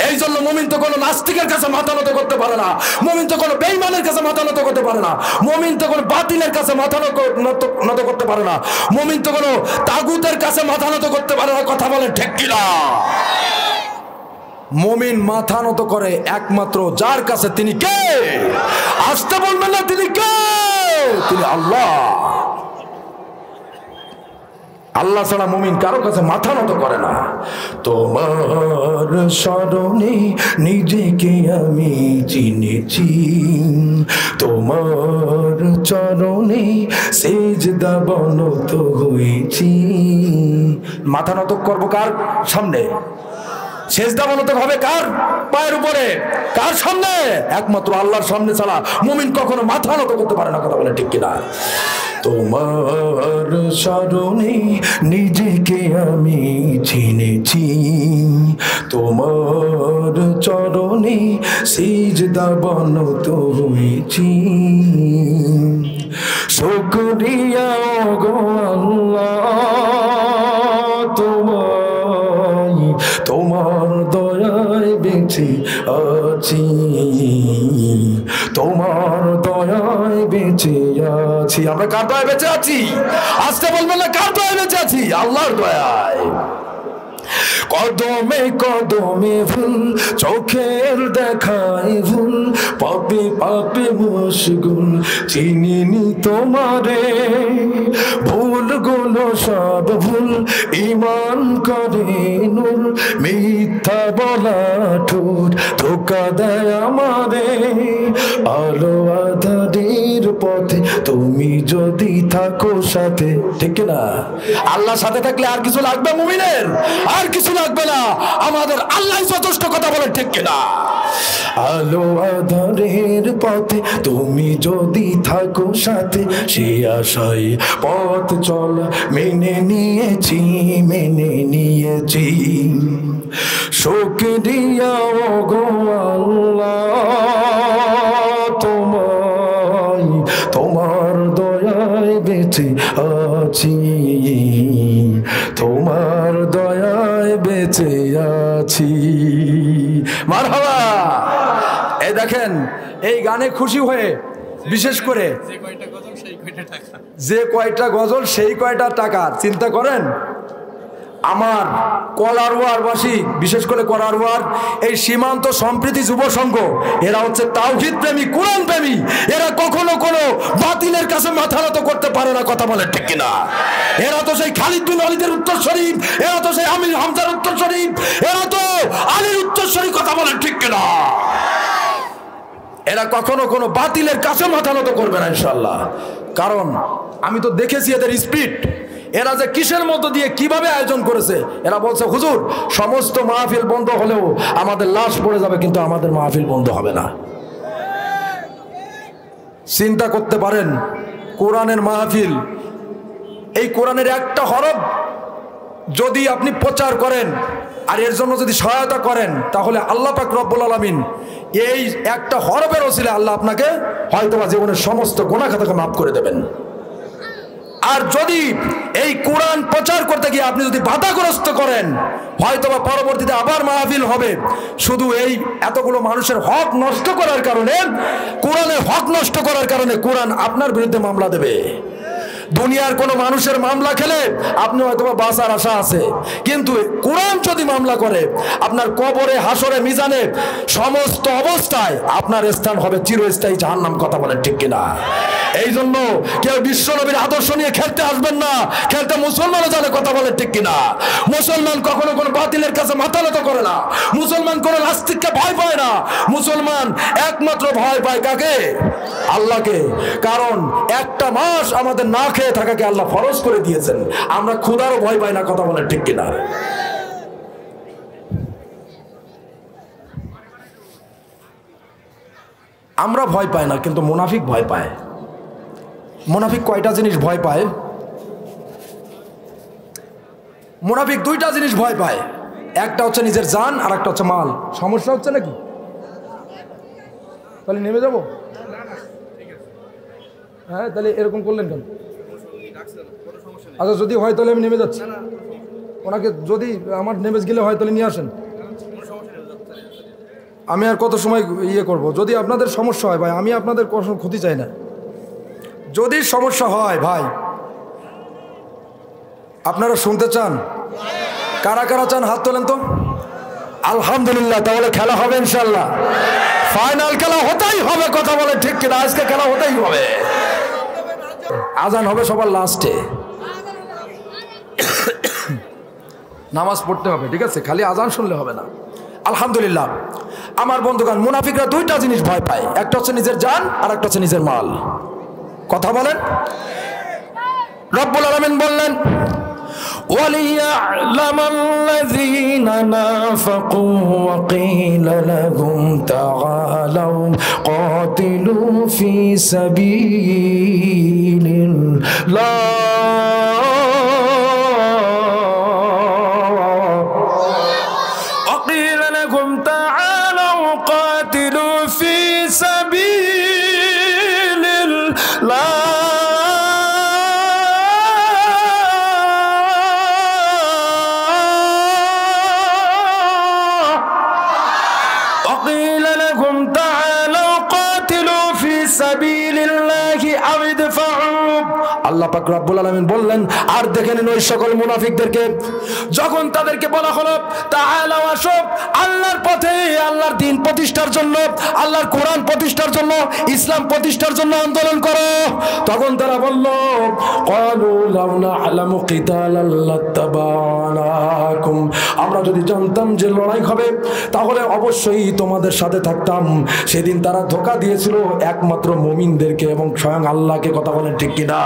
এই জন্য মুমিন তো কোনো নাস্তিকের কাছে মাথা নত করতে পারে না, মুমিন তো কোনো বেঈমানের কাছে মাথা নত করতে পারে না, মুমিন তো কোনো বাতিলের কাছে মাথা নত করতে পারে না, মুমিন তো কোনো তাগুতের কাছে মাথা নত করতে পারে না, কথা বলে ঠিক কিনা? মুমিন মাথা নত করে একমাত্র যার কাছে, তিনি কে? আসতে বলবেন না, তিনি কে? তিনি আল্লাহ। আল্লাহ ছাড়া মুমিন কারো কাছে মাথা নত করে না। তোমার স্মরণে নিজেকে আমি চিনেছি, তোমার চরণে সেজদা বনত হয়েছি। মাথা নত করবো কার সামনে? সেজদা বলতে হবে কার পায়ের উপরে? কার সামনে? একমাত্র আল্লাহর সামনে ছাড়া মুমিন কখনো মাথা নত করতে পারে না, কথা বলে ঠিক কিনা? তোমার স্মরণে নিজেকে আমি চিনেছি, তোমার চরণে সিজদা বনত হয়েছি। শুকরিয়া গো আল্লাহ তোমায়, তোমার দয়ায় বেঁচে আছি, তোমার দয়ায় বেঁচে আছি। আমরা কার দয়ায় বেঁচে আছি? আসতে বলবেন না, কার দয়ায় বেঁচে আছি? আল্লাহর দয়ায়। কদমে কদমে ভুল, চোখের দেখায় ভুল, পাপে পাপে মশগুল, চিনিনি তোমারে, ভুলগুলো সব ভুল, ঈমান করে নূর, মিথ্যা বলা ঠোঁট ধোঁকা দেয় আমারে, আলো আঁধারের পথে তুমি যদি থাকো সাথে, ঠিক না? আল্লাহর সাথে থাকলে আর কিছু লাগবে মুমিনের? আর কিছু লাগবে না, আমাদের আল্লাহ যথেষ্ট, কথা বলে ঠিক কিনা? আলো আঁধারের পথে তুমি যদি থাকো সাথে, সে আশায় পথ চলা মেনে নিয়েছি, মেনে নিয়েছি। শুকরিয়া গো আল্লাহ তোমায়, তোমার দয়ায় বেঁচে আছি, তোমার দয়ায় বেঁচে আছি। মারহাবা। এই দেখেন, এই গানে খুশি হয়ে বিশেষ করে যে কয়টা গজল সেই কয়টা টাকা, চিন্তা করেন। আমার কলারওয়ারবাসী, বিশেষ করে কলারওয়ার এই সীমান্ত সম্প্রীতি যুব সংঘ, এরা হচ্ছে তাওহীদ প্রেমী, কোরআন প্রেমী। এরা কখনো কোনো বাতিলের কাছে মাথা নত করতে পারে না, কথা বলে ঠিক কিনা? এরা তো সেই খালিদ বিন ওয়ালিদের উত্তরসূরি, এরা তো সেই আমির হামজার উত্তরসূরি, এরা তো আলীর উত্তরসূরি, কথা বলে ঠিক কিনা? এরা কখনো কোনো বাতিলের কাছে মাথা নত করবে না ইনশাআল্লাহ। কারণ আমি তো দেখেছি এদের স্পিড, এরা যে কিসের মধ্যে দিয়ে কিভাবে আয়োজন করেছে। এরা বলছে হুজুর সমস্ত মাহফিল বন্ধ হলেও আমাদের লাশ পড়ে যাবে, কিন্তু আমাদের মাহফিল বন্ধ হবে না। চিন্তা করতে পারেন, কোরআনের মাহফিল, এই কোরআনের একটা হরফ যদি আপনি প্রচার করেন আর এর জন্য যদি সহায়তা করেন, তাহলে আল্লাহ পাক রব্বুল আলামিন এই একটা হরফের ওসিলা আল্লাহ আপনাকে হয়তোবা জীবনের সমস্ত গুনাহ খাতাকে মাফ করে দেবেন। আর যদি এই কোরআন প্রচার করতে গিয়ে আপনি যদি বাধাগ্রস্ত করেন, হয়তোবা পরবর্তীতে আবার মাহফিল হবে, শুধু এই এতগুলো মানুষের হক নষ্ট করার কারণে, কোরআনের হক নষ্ট করার কারণে কোরআন আপনার বিরুদ্ধে মামলা দেবে। দুনিয়ার কোনো মানুষের মামলা খেলে আপনি হয়তোবা বাঁচার আশা আছে, কিন্তু কোরআন যদি মামলা করে, আপনার কবরে, হাসরে, মিজানে সমস্ত অবস্থায় আপনার স্থান হবে চিরস্থায়ী জাহান্নাম, কথা বলেন ঠিক কিনা? এই জন্য কেউ বিশ্বনবীর আদর্শ নিয়ে খেলতে আসবেন না, খেলতে মুসলমানও জানে, কথা বলেন ঠিক কিনা? মুসলমান কখনো কোনো বাতিলের কাছে মাথা নত করে না, মুসলমান কোনো নাস্তিককে ভয় পায় না, মুসলমান একমাত্র ভয় পায় কাকে? আল্লাহকে। কারণ একটা মাস আমাদের না খেয়ে থাকাকে আল্লাহ ফরজ করে দিয়েছেন, আমরা ক্ষুধারও ভয় পাই না, কথা বলেন ঠিক কিনা? আমরা ভয় পাই না, কিন্তু মুনাফিক ভয় পায়। মুনাফিক কয়টা জিনিস ভয় পায়? মুনাফিক দুইটা জিনিস ভয় পায়, একটা হচ্ছে নিজের জান আর একটা হচ্ছে মাল। সমস্যা হচ্ছে নাকি? তাহলে নেমে যাব? হ্যাঁ, তাহলে এরকম করলেন কেন? আচ্ছা, যদি হয় তাহলে আমি নেমে যাচ্ছি। ওনাকে যদি আমার নেমে গেলে হয় তাহলে নিয়ে আসেন। আমি আর কত সময় ইয়ে করব? যদি আপনাদের সমস্যা হয় ভাই, আমি আপনাদের কোনো ক্ষতি চাই না। যদি সমস্যা হয় ভাই, আপনারা শুনতে চান? কারা কারা চান হাত তোলেন তো। আলহামদুলিল্লাহ, তাহলে খেলা হবে ইনশাল্লাহ। ফাইনাল খেলা হতেই হবে, কথা বলে ঠিক কিনা? আজকে খেলা হতেই হবে। আজান হবে সবার লাস্টে, নামাজ পড়তে হবে, ঠিক আছে? খালি আজান শুনলে হবে না। আলহামদুলিল্লাহ আমার বন্ধুগণ, মুনাফিকরা দুইটা জিনিস ভয় পায়, একটা হচ্ছে নিজের জান আর একটা হচ্ছে নিজের মাল। কথা বলেন। রব্বুল আলামিন বললেন, وَلِيَعْلَمَ الَّذِينَ نَافَقُوا وَقِيلَ لَهُمْ تَعَالَوْا قَاتِلُوا فِي سَبِيلِ اللَّهِ وَقِيلَ لَهُمْ تَعَالَوْا قَاتِلُوا فِي سَبِيلِ اللَّهِ আল্লাহ পাক রব্বুল আলামিন বললেন, আর দেখে নিন ওই সকল মুনাফিকদেরকে যখন তাদেরকে বলা হলো তাআলাও আসো আল্লাহর পথে, আল্লাহর দ্বীন প্রতিষ্ঠার জন্য, আল্লাহর কোরআন প্রতিষ্ঠার জন্য, ইসলাম প্রতিষ্ঠার জন্য আন্দোলন করো, তখন তারা বলল ক্বালু লাউ না'লামু কিতালাল লাত্তাবা'নাকুম, আমরা যদি জানতাম যে লড়াই হবে তাহলে অবশ্যই তোমাদের সাথে থাকতাম। সেদিন তারা ধোঁকা দিয়েছিল একমাত্র মুমিনদেরকে এবং স্বয়ং আল্লাহকে। কথা বলেন ঠিক কিনা?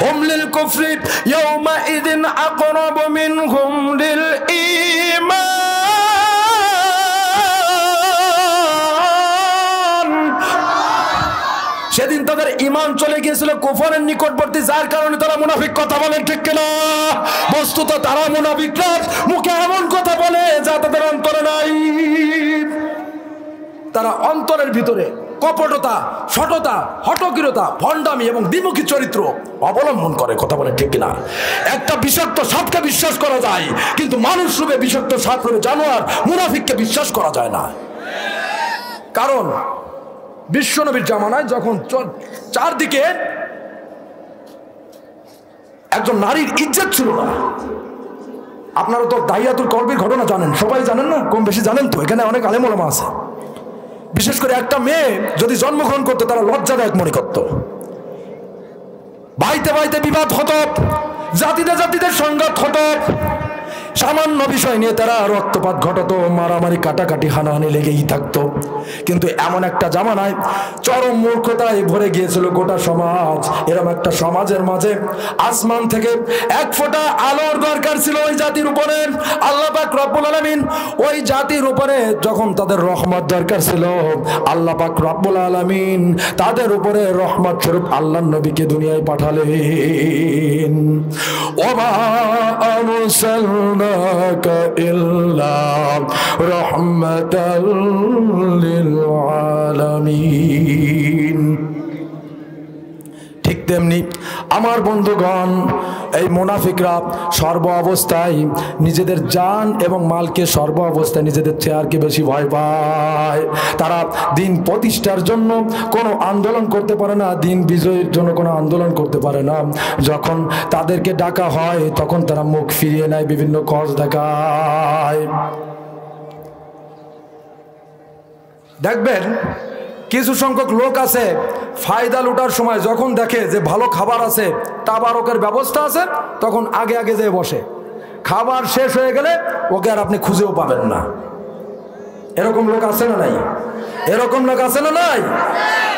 হুম লিল কুফরি ইয়াউমাইযিন আকরাবু মিনহুম লিল ঈমান, সেদিন তাদের ঈমান চলে গিয়েছিল কুফরের নিকটবর্তী, যার কারণে তারা মুনাফিক। কথা বলেন ঠিক কিনা? বস্তুত তারা মুনাফিকরা মুখে এমন কথা বলে যা তাদের অন্তরে নাই। তারা অন্তরের ভিতরে কপটতা, শঠতা, হঠকিরতা, ভণ্ডামি এবং দ্বিমুখী চরিত্র অবলম্বন করে। কথা বলে ঠিক কিনা? একটা বিষাক্ত সাপকে বিশ্বাস করা যায়, কিন্তু মানুষ রূপে বিষাক্ত সাপ রূপে জানোয়ার মুনাফিককে বিশ্বাস করা যায় না। কারণ বিশ্বনবীর জামানায় যখন চারদিকে একজন নারীর ইজ্জত ছিল না, আপনারা তো দাহিয়াতুল কলবির ঘটনা জানেন, সবাই জানেন না? কম বেশি জানেন তো? এখানে অনেক আলেম ওলামা আছে। বিশেষ করে একটা মেয়ে যদি জন্মগ্রহণ করতো তারা লজ্জাদায়ক মনে করত। ভাইতে ভাইতে বিবাদ হতো, জাতিতে জাতিতে সংঘাত হতো, সামান্য বিষয় নিয়ে তারা রক্তপাত ঘটাতো, মারামারি কাটাকাটি হানাহানি লেগেই থাকতো। কিন্তু এমন একটা জামানায় চরম মূর্খতায় ভরে গিয়েছিল গোটা সমাজ। এরকম একটা সমাজের মাঝে আসমান থেকে এক ফোঁটা আলোর দরকার ছিল ওই জাতির উপরে। আল্লাহ পাক রব্বুল আলামিন ওই জাতির উপরে যখন তাদের রহমত দরকার ছিল, আল্লাহ পাক রব্বুল আলামিন তাদের উপরে রহমত স্বরূপ আল্লাহর নবীকে দুনিয়ায় পাঠালেন। ওমা আরসালনাকা ইল্লা রাহমাতাল লিল আলামিন। ঠিক তেমনি আমার বন্ধুগণ, এই মুনাফিকরা সর্ব অবস্থায় নিজেদের জান এবং মালকে সর্ব অবস্থায় নিজেদের চেয়ারকে বেশি ভয় পায়। তারা দিন প্রতিষ্ঠার জন্য কোনো আন্দোলন করতে পারে না, দিন বিজয়ের জন্য কোনো আন্দোলন করতে পারে না। যখন তাদেরকে ডাকা হয় তখন তারা মুখ ফিরিয়ে নেয়, বিভিন্ন কজ দেখায়। দেখবেন কিছু সংখ্যক লোক আছে ফায়দা লুটার সময় যখন দেখে যে ভালো খাবার আছে, তাবারকের ব্যবস্থা আছে, তখন আগে আগে যেয়ে বসে। খাবার শেষ হয়ে গেলে ওকে আর আপনি খুঁজেও পাবেন না। এরকম লোক আছে না নাই? এরকম লোক আছে না নাই?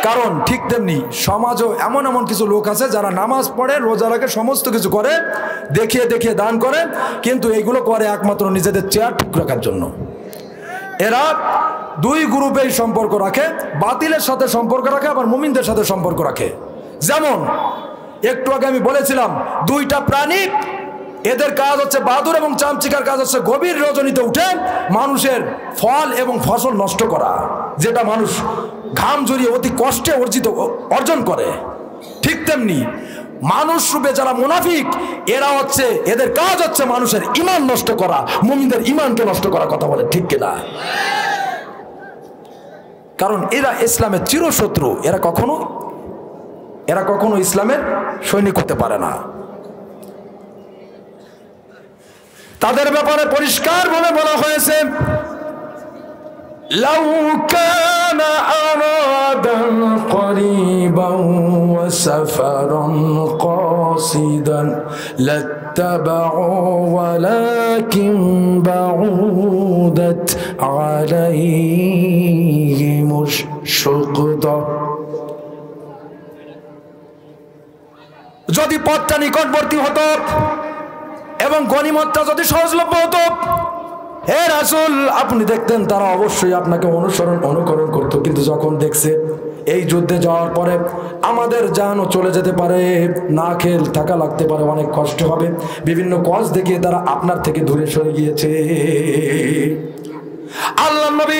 কারণ ঠিক তেমনি সমাজও এমন এমন কিছু লোক আছে যারা নামাজ পড়ে, রোজা রাখে, সমস্ত কিছু করে, দেখিয়ে দেখিয়ে দান করে, কিন্তু এইগুলো করে একমাত্র নিজেদের চেয়ার ঠিক রাখার জন্য। এরা দুই গ্রুপেই সম্পর্ক রাখে, বাতিলের সাথে সম্পর্ক রাখে, আবার মুমিনদের সাথে সম্পর্ক রাখে। যেমন একটু আগে আমি বলেছিলাম দুইটা প্রাণী, এদের কাজ হচ্ছে বাদুর এবং চামচিকার কাজ হচ্ছে গভীর রজনীতে উঠে মানুষের ফল এবং ফসল নষ্ট করা। যেটা মানুষ ঘাম ঝরিয়ে অতি কষ্টে অর্জন করে, ঠিক তেমনি মানুষ রূপে যারা মুনাফিক এরা হচ্ছে, এদের কাজ হচ্ছে মানুষের ঈমান নষ্ট করা, মুমিনদের ঈমানকে নষ্ট করা। কথা বলে ঠিক কিনা? কারণ এরা ইসলামের চিরশত্রু, এরা কখনো ইসলামের সৈনিক হতে পারে না। তাদের ব্যাপারে পরিষ্কার ভাবে বলা হয়েছে, লাউ কানা আরাদান করিবান ওয়া সাফারান কাসিদান লাত্তাবাউ ওয়ালাকিন বাউদাত আলাইহিমুশ শুকদা। যদি পথটা নিকটবর্তী হতো এবং গনিমতটা যদি সহজলভ্য হতো, হে রাসূল আপনি দেখতেন তারা অবশ্যই আপনাকে অনুকরণ করতো। কিন্তু যখন দেখছে এই যুদ্ধে যাওয়ার পরে আমাদের জানও চলে যেতে পারে, না খেয়ে থাকা লাগতে পারে, অনেক কষ্ট হবে, বিভিন্ন কষ্ট দেখিয়ে তারা আপনার থেকে দূরে সরে গিয়েছে। আল্লাহ নবী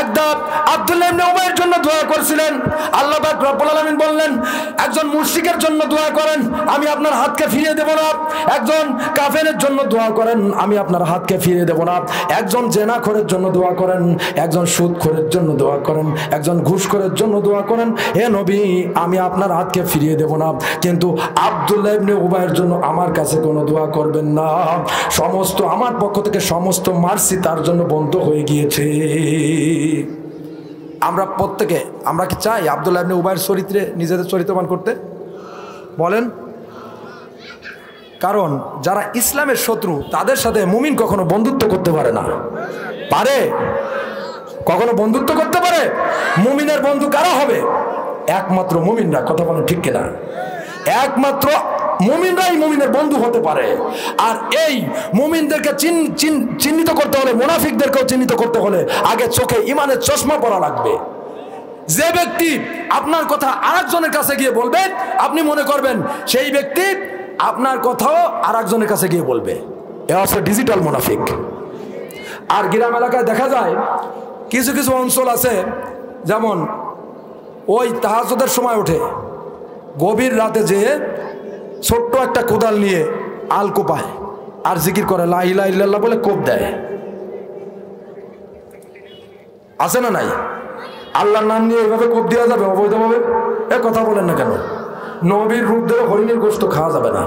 একদম আব্দুল্লাহ ইবনে উবাইয়ের জন্য দোয়া করেছিলেন। আল্লাহ পাক রব্বুল আলামিন বললেন, একজন মুশরিকের জন্য দোয়া করেন, আমি আপনার হাতকে ফিরিয়ে দেব না। একজন কাফেরের জন্য দোয়া করেন, আমি আপনার হাতকে ফিরিয়ে দেব না। একজন জেনাখোরের জন্য দোয়া করেন, একজন সুদখোরের জন্য দোয়া করেন, একজন ঘুষখোরের জন্য দোয়া করেন, হে নবী আমি আপনার হাতকে ফিরিয়ে দেব না। কিন্তু আব্দুল্লাহ ইবনে উবাইয়ের জন্য আমার কাছে কোনো দোয়া করবেন না। সমস্ত আমার পক্ষ থেকে সমস্ত মার্সি তার জন্য বন্ধ হয়ে গিয়েছে। আমরা প্রত্যেকে আমরা কি চাই আব্দুল্লাহ ইবনে উবাইয়ের চরিত্রে নিজেদের চরিত্রবান করতে? বলেন। কারণ যারা ইসলামের শত্রু তাদের সাথে মুমিন কখনো বন্ধুত্ব করতে পারে না। পারে? কখনো বন্ধুত্ব করতে পারে? মুমিনের বন্ধু কারা হবে? একমাত্র মুমিনরা। কথা বলেন ঠিক কিনা? একমাত্র মুমিনরাই মুমিনের বন্ধু হতে পারে। আর এই মুমিনদেরকে চিহ্নিত করতে হলে, মুনাফিকদেরকেও চিহ্নিত করতে হলে আগে চোখে ঈমানের চশমা পরা লাগবে। যে ব্যক্তি আপনার কথা আরেকজনের কাছে গিয়ে বলবে, আপনি মনে করবেন সেই ব্যক্তি আপনার কথাও আরেকজনের কাছে গিয়ে বলবে। এ হচ্ছে ডিজিটাল মুনাফিক। আর গ্রাম এলাকায় দেখা যায় কিছু কিছু অঞ্চল আছে, যেমন ওই তাহাজ্জুদের সময় ওঠে, গভীর রাতে যেয়ে ছোট্ট একটা কোদাল নিয়ে আল কোপায় আর জিকির করে লা ইলাহা ইল্লাল্লাহ বলে কোপ দেয়। আছে না নাই? আল্লাহর নাম নিয়ে এইভাবে কোপ দেওয়া যাবে অবৈধভাবে? এ কথা বলেন না কেন? নবীর রূপ ধরে হরিণের গোশত খাওয়া যাবে না।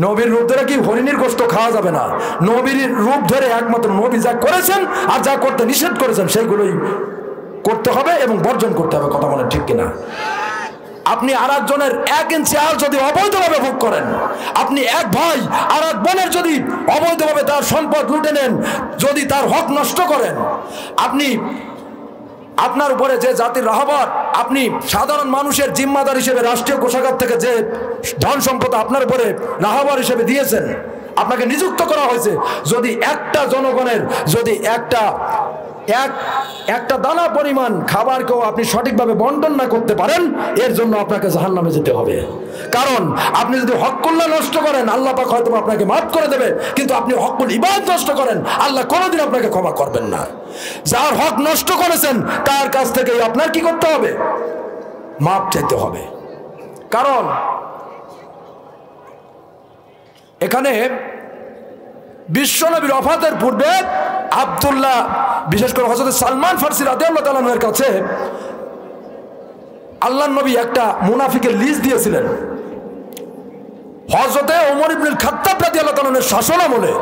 নবীর রূপ ধরে কি হরিণের গোশত খাওয়া যাবে না? নবীর রূপ ধরে একমাত্র নবী যা করেছেন আর যা করতে নিষেধ করেছেন সেইগুলোই করতে হবে এবং বর্জন করতে হবে। কথা বলেন ঠিক কিনা? আপনি আর একজনের 1 ইঞ্চি আল যদি অবৈধভাবে ভোগ করেন, আপনি এক ভাই আর এক বোনের যদি অবৈধভাবে তার সম্পদ লুটে নেন, যদি তার হক নষ্ট করেন, আপনি আপনার উপরে যে জাতির রাহবার, আপনি সাধারণ মানুষের জিম্মাদার হিসেবে রাষ্ট্রীয় কোষাগার থেকে যে ধন সম্পদ আপনার উপরে রাহবার হিসেবে দিয়েছেন, আপনাকে নিযুক্ত করা হয়েছে, যদি একটা জনগণের যদি একটা দানা পরিমাণ খাবারকেও আপনি সঠিকভাবে বন্টন না করতে পারেন, এর জন্য আপনাকে জাহান্নামে যেতে হবে। কারণ আপনি যদি হকুল্লাহ নষ্ট করেন, আল্লাহ পাক হয়তো আপনাকে মাফ করে দেবে, কিন্তু আপনি হকুল ইবাদত নষ্ট করেন, আল্লাহ কোনোদিন আপনাকে ক্ষমা করবেন না। যার হক নষ্ট করেছেন তার কাছ থেকে আপনার কি করতে হবে? মাফ চাইতে হবে। কারণ এখানে বিশ্বনবীর ওফাতের পূর্বে আব্দুল্লাহ, বিশেষ করে হযরত সালমান ফারসি রাদিয়াল্লাহু তাআলা আনহুর কাছে আল্লাহর নবী একটা মুনাফিকের লিস্ট দিয়েছিলেন। হযরত ওমর ইবনুল খাত্তাব রাদিয়াল্লাহু তাআলা আনহুর শাসন আমলে,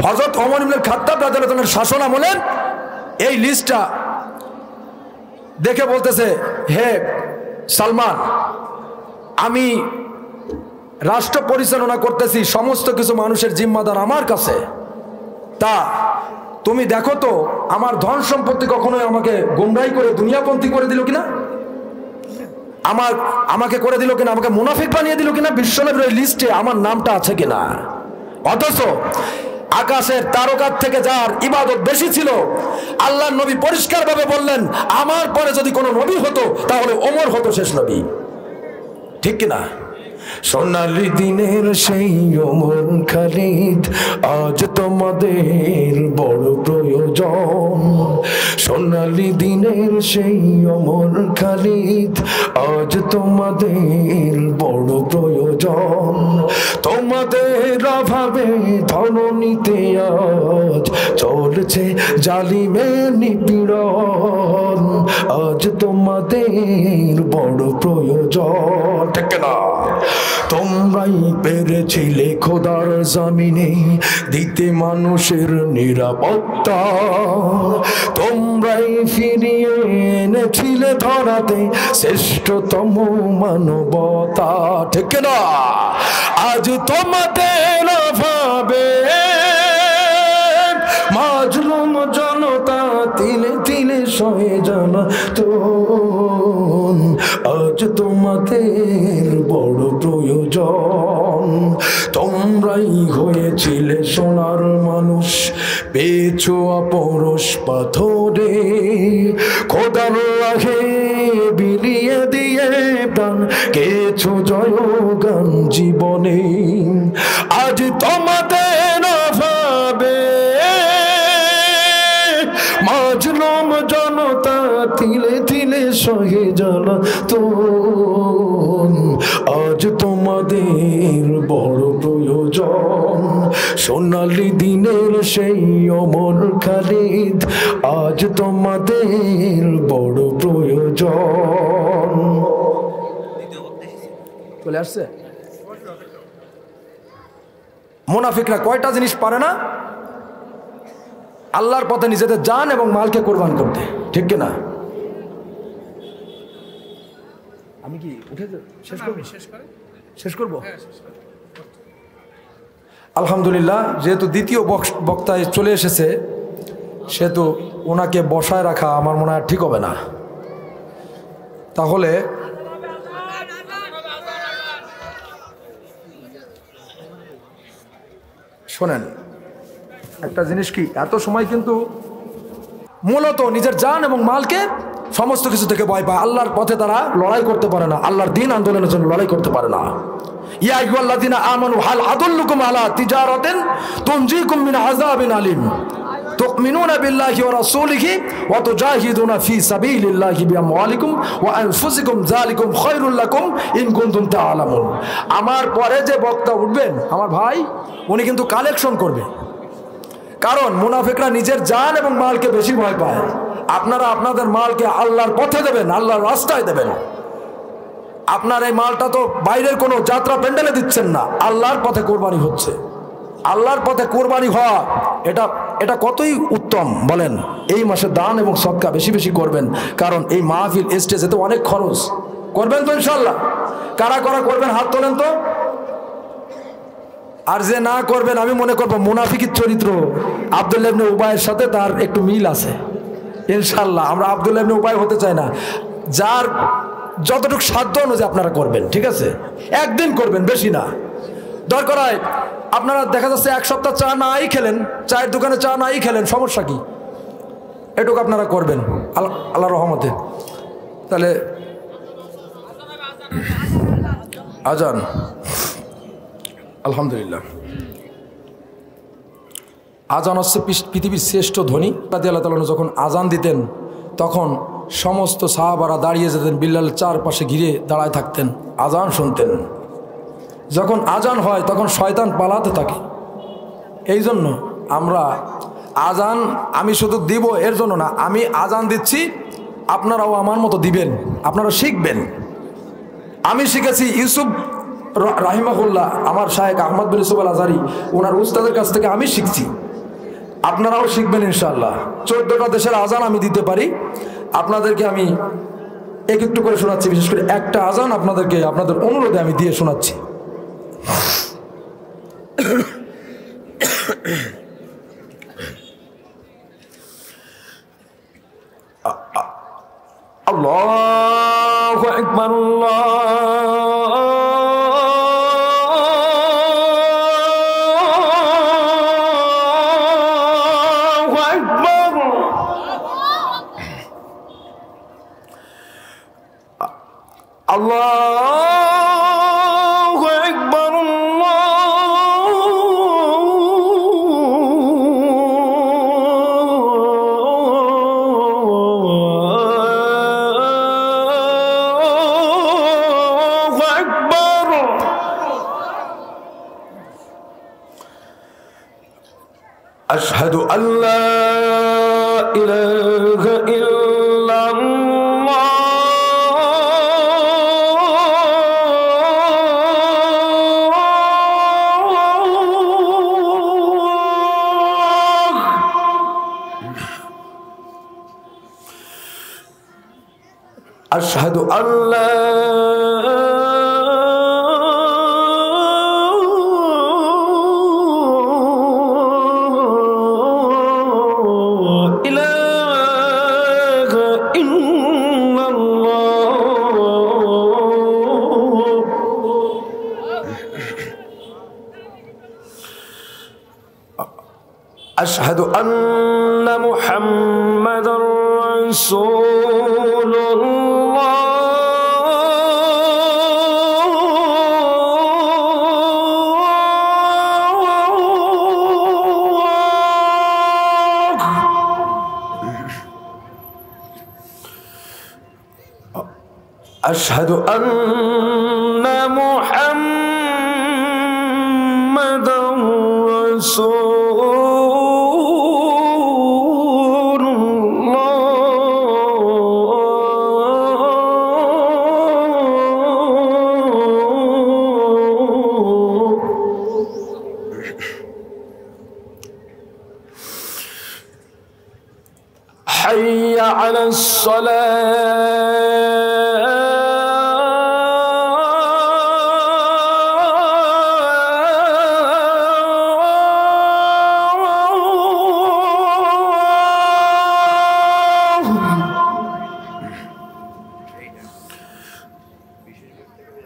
হযরত ওমর ইবনুল খাত্তাব রাদিয়াল্লাহু তাআলার শাসন আমলে এই লিস্টটা দেখে বলতেছে, হে সালমান, আমি রাষ্ট্র পরিচালনা করতেছি, সমস্ত কিছু মানুষের জিম্মাদার আমার কাছে, তা তুমি দেখো তো আমার ধন সম্পত্তি কখনোই আমাকে গুমরাহি করে দুনিয়াপন্থী করে দিল কিনা, আমাকে করে দিল কিনা, আমাকে মুনাফিক বানিয়ে দিল কিনা, বিশ্বনবীর ওই লিস্টে আমার নামটা আছে কিনা। অথচ আকাশের তারকার থেকে যার ইবাদত বেশি ছিল, আল্লাহর নবী পরিষ্কারভাবে বললেন, আমার পরে যদি কোনো নবী হতো তাহলে ওমর হতো শেষ নবী। ঠিক কিনা? সোনালি দিনের সেই ওমর খালিদ আজ তোমাদের বড় প্রয়োজন। সোনালি দিনের সেই ওমর খালিদ আজ তোমাদের বড় প্রয়োজন। তোমাদের অভাবে ধরণীতে আজ চলছে জালিমের নিপীড়ন। আজ তোমাদের বড় প্রয়োজন, ঠিক না? তোমরাই পেরেছিলে খোদার জমিনে দিতে মানুষের নিরাপত্তা। তোমরাই ফিরিয়ে এনেছিলে ধরাতে শ্রেষ্ঠতম মানবতা, ঠিক না? আজ তোমাদের অভাবে মাজলুম জনতা তিলে তিলে সয়ে জ্বালাতন। আজ তোমাদের বড় প্রয়োজন। তোমরাই হয়েছিলে সোনার মানুষ, পেয়েছো অপরশ পাথরে। খোদার রাহে বিলিয়ে দিয়ে প্রাণ গেছো জয়গান জীবনে। আজ তোমাদের অভাবে মাজলুম জনতা তিলে তিলে সহে জ্বালাতন। আজ তোমাদের বড় প্রয়োজন। সোনালি দিনের সেই ওমর খালিদ আজ তোমাদের বড় প্রয়োজন। চলে আসছে। মুনাফিকরা কয়টা জিনিস পারে না? আল্লাহর পথে নিজেদের জান এবং মালকে কোরবান করতে, ঠিক কিনা? আমি কি উঠে শেষ করব? আলহামদুলিল্লাহ, যেহেতু দ্বিতীয় বক্তায় চলে এসেছে সেহেতু ওনাকে বসায় রাখা আমার মনে হয় ঠিক হবে না। তাহলে শোনেন একটা জিনিস, কি এত সময় কিন্তু মূলত নিজের জান এবং মালকে সমস্ত কিছু থেকে ভয় পায়। আল্লাহর পথে তারা লড়াই করতে পারে না, আল্লাহর দ্বীন আন্দোলনের জন্য লড়াই করতে পারে না। ইয়া আইয়ুহাল্লাযীনা আমানু হাল আদুল্লুকুম আলা তিজারাতিন তুনজিকুম মিন আযাবিন আলিম তুমিনুনা বিল্লাহি ওয়া রাসূলিহি ওয়া তুজাহিদুনা ফি সাবিলিল্লাহি বিআমওয়ালিকুম ওয়া আনফুসিকুম যালিকুম খায়রুল লাকুম ইন কুনতুম তা'লামুন। আমার পরে যে বক্তা উঠবেন আমার ভাই, উনি কিন্তু কালেকশন করবে। কারণ মুনাফিকরা নিজের জান এবং মালকে বেশি ভয় পায়। আপনারা আপনাদের মালকে আল্লাহর পথে দেবেন, আল্লাহর রাস্তায় দেবেন। আপনার এই মালটা তো বাইরের কোনো যাত্রা প্যান্ডেলে দিচ্ছেন না, আল্লাহর পথে কোরবানি হচ্ছে। আল্লাহর পথে কোরবানি হওয়া এটা কতই উত্তম বলেন। এই মাসে দান এবং সদকা বেশি বেশি করবেন, কারণ এই মাহফিল স্টেজে তো অনেক খরচ। করবেন তো ইনশাল্লাহ? কারা কারা করবেন হাত তোলেন তো। আর যে না করবেন, আমি মনে করবো মুনাফিকের চরিত্র আব্দুল্লাহ ইবনে উবাইয়ের সাথে তার একটু মিল আছে। ইনশাল্লাহ আমরা আব্দুল্লাহ ইবনে উবাই হতে চাই না। যার যতটুকু সাধ্য অনুযায়ী আপনারা করবেন, ঠিক আছে? একদিন করবেন, বেশি না। দরকার হয় আপনারা দেখা যাচ্ছে এক সপ্তাহ চা নাই খেলেন, চায়ের দোকানে চা নাই খেলেন, সমস্যা কি? এটুকু আপনারা করবেন আল্লাহ রহমতে। তাহলে আজান, আলহামদুলিল্লাহ, আজান হচ্ছে পৃথিবীর শ্রেষ্ঠ ধ্বনি। রাদিয়াল্লাহু তাআলা যখন আজান দিতেন তখন সমস্ত সাহাবারা দাঁড়িয়ে যেতেন, বিল্লালের চারপাশে ঘিরে দাঁড়ায় থাকতেন, আজান শুনতেন। যখন আজান হয় তখন শয়তান পালাতে থাকে। এই জন্য আমরা আজান, আমি শুধু দিব এর জন্য না, আমি আজান দিচ্ছি আপনারাও আমার মতো দিবেন, আপনারা শিখবেন। আমি শিখেছি ইউসুফ রাহিমাহুল্লাহ, আমার শায়েখ আহমদ বিন ইউসুফ আল আজহারি, ওনার উস্তাদের কাছ থেকে আমি শিখছি। আপনারাও শিখবেন ইনশাআল্লাহ। 14টা দেশের আজান আমি দিতে পারি। আপনাদেরকে আমি একটু করে শোনাচ্ছি, বিশেষ করে একটা আজান আপনাদেরকে আপনাদের অনুরোধে আমি দিয়ে শোনাচ্ছি। আল্লাহু আকবার, আল্লাহু আকবার, আল্লাহু أشهد أن لا إله إلا الله أشهد أن لا إله إلا الله أشهد أن محمدا رسول الله أشهد أن محمدا رسول الله حي على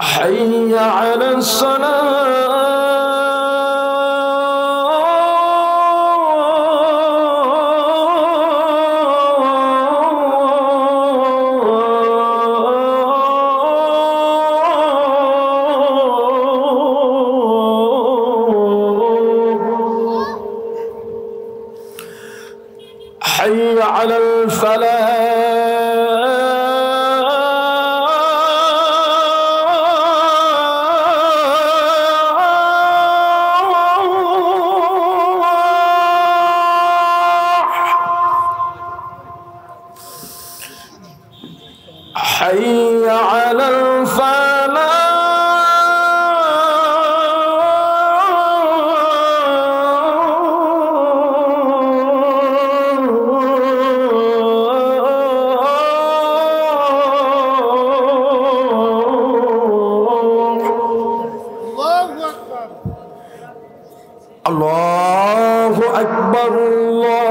حي على حي على حي على الله أكبر الله